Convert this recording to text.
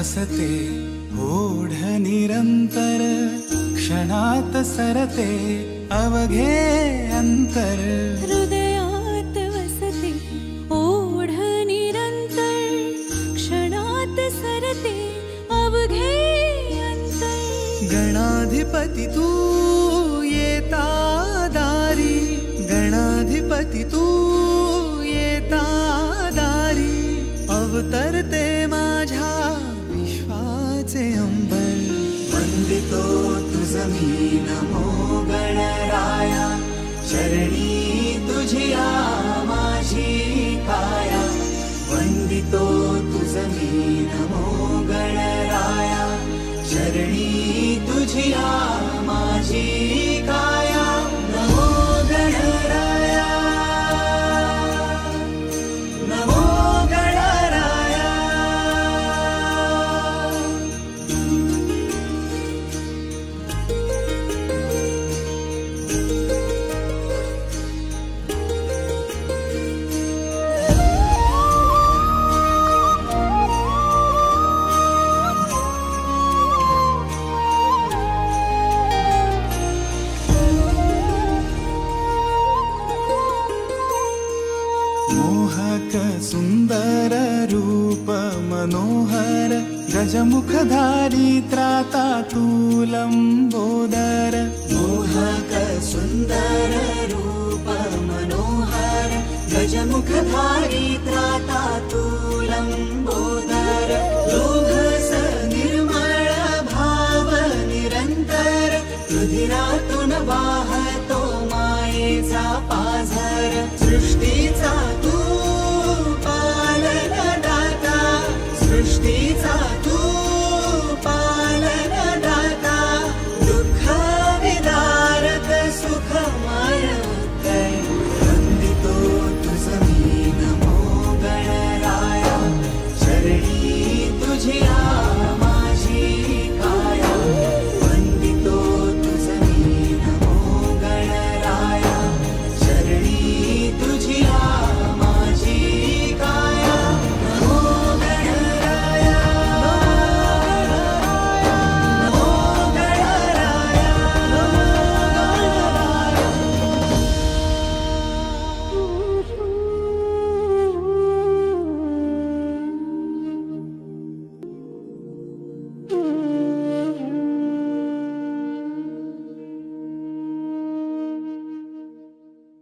हसते ओढ निरंतर, क्षणात सरते अवघे अंतर. हृदयात वसते ओढ निरंतर, क्षणात सरते अवघे अंतर. गणाधिपती तू येता दारी, गणाधिपती तू येता दारी. अवतरते माझ्या विश्वाचे अंबर. वंदितो तुझ मी नमो गणराया, चरणी तुझिया माझी काया. वंदितो तुझ मी नमो गणराया, चरणी तुझिया माझी काया. नमो गणराया, नमो गणराया. मोहक सुंदर रूप मनोहर, गजमुखधारी त्राता तू लंबोदर. मोहक सुंदर रूप मनोहर, गजमुखधारी त्राता तू लंबोदर. लोभस निर्मळ भाव निरंतर, रुधिरातून वाहतो मायेचा.